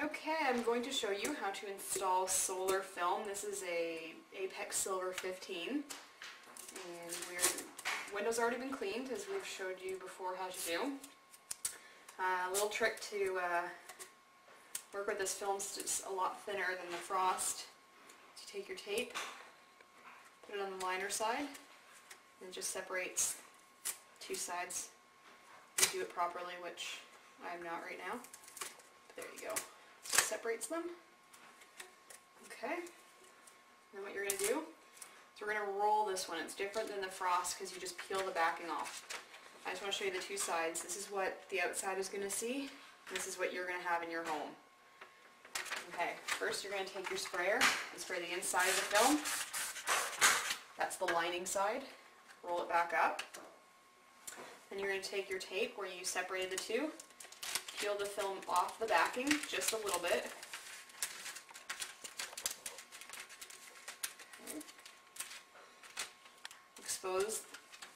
Okay, I'm going to show you how to install solar film. This is a Apex Silver 15, and Window's already been cleaned, as we've showed you before how to do. A little trick to work with this film is just a lot thinner than the frost. You take your tape, put it on the liner side, and it just separates two sides. You do it properly, which I'm not right now. There you go. So it separates them. Okay. Then what you're going to do is we're going to roll this one. It's different than the frost because you just peel the backing off. I just want to show you the two sides. This is what the outside is going to see. And this is what you're going to have in your home. Okay, first you're going to take your sprayer and spray the inside of the film. That's the lining side. Roll it back up. Then you're going to take your tape where you separated the two. Peel the film off the backing just a little bit. Okay. Expose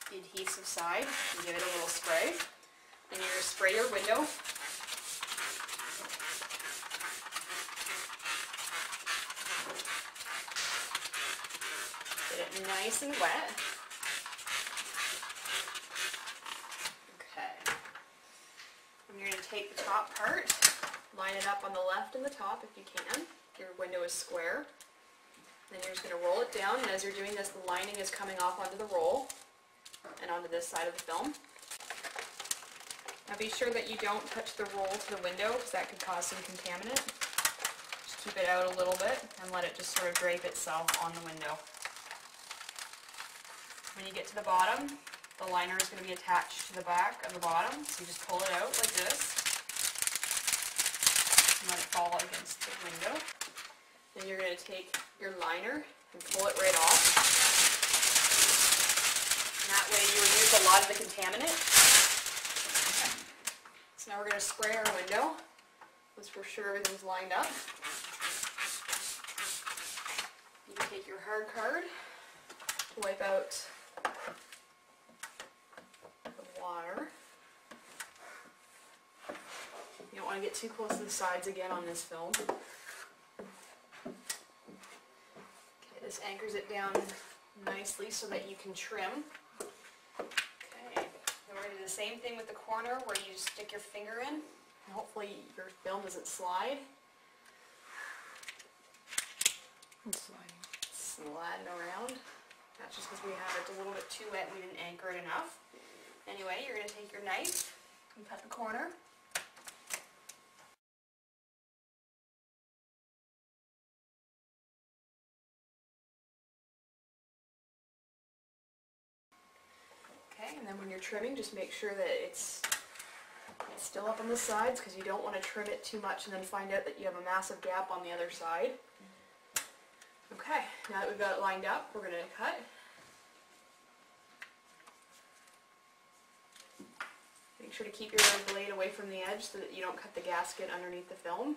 the adhesive side and give it a little spray. Then you're going to spray your window. Get it nice and wet. You're going to take the top part, line it up on the left and the top if you can. Your window is square. Then you're just going to roll it down, and as you're doing this, the lining is coming off onto the roll and onto this side of the film. Now be sure that you don't touch the roll to the window because that could cause some contaminant. Just keep it out a little bit and let it just sort of drape itself on the window. When you get to the bottom, the liner is going to be attached to the back of the bottom, so you just pull it out like this and let it fall against the window. Then you're going to take your liner and pull it right off. And that way you remove a lot of the contaminant. Okay. So now we're going to spray our window once we're sure everything's lined up. You can take your hard card to wipe out water. You don't want to get too close to the sides again on this film. Okay, this anchors it down nicely so that you can trim. Okay, then we're going to do the same thing with the corner where you just stick your finger in and hopefully your film doesn't slide. It's sliding. Sliding around. That's just because we have it a little bit too wet and we didn't anchor it enough. Anyway, you're going to take your knife and cut the corner. Okay, and then when you're trimming, just make sure that it's still up on the sides because you don't want to trim it too much and then find out that you have a massive gap on the other side. Okay, now that we've got it lined up, we're going to cut. Make sure to keep your blade away from the edge so that you don't cut the gasket underneath the film.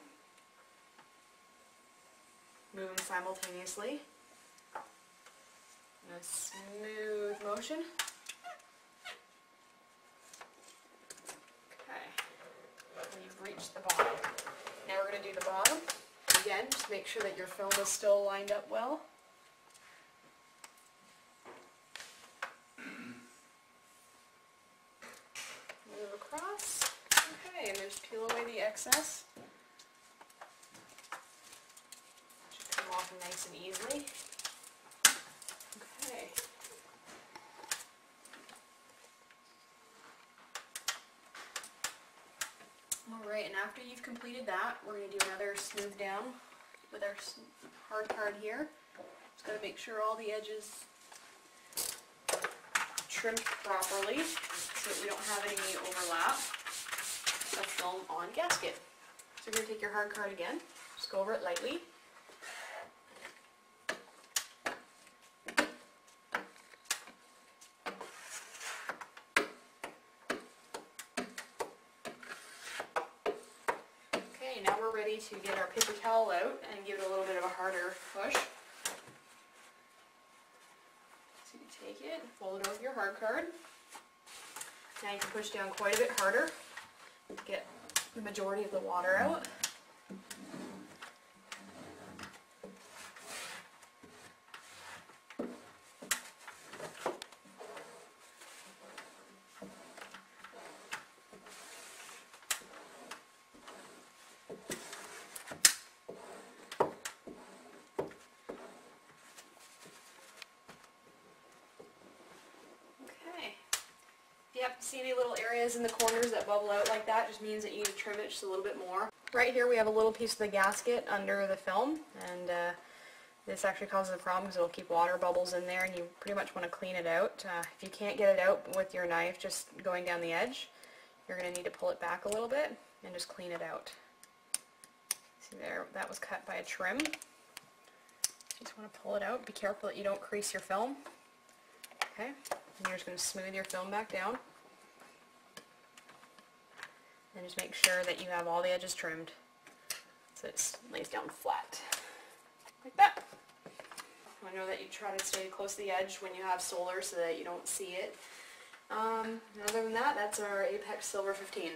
Move them simultaneously in a smooth motion. Okay, and you've reached the bottom. Now we're going to do the bottom. Again, just make sure that your film is still lined up well. Move across. Okay, and just peel away the excess. Should come off nice and easily. Okay. Alright, and after you've completed that, we're going to do another smooth down with our hard card here. Just got to make sure all the edges trimmed properly so that we don't have any overlap of film on gasket. So you're going to take your hard card again, just go over it lightly. Okay, now we're ready to get our paper towel out and give it a little bit of a harder push. So you take it, fold it over your hard card. Now you can push down quite a bit harder to get the majority of the water out. See any little areas in the corners that bubble out like that, just means that you need to trim it just a little bit more. Right here we have a little piece of the gasket under the film, and this actually causes a problem because it will keep water bubbles in there, and you pretty much want to clean it out. If you can't get it out with your knife just going down the edge, you're going to need to pull it back a little bit and just clean it out. See there, that was cut by a trim. You just want to pull it out. Be careful that you don't crease your film. Okay, and you're just going to smooth your film back down. And just make sure that you have all the edges trimmed so it lays down flat. Like that. I know that you try to stay close to the edge when you have solar so that you don't see it. Other than that, that's our Apex Silver 15.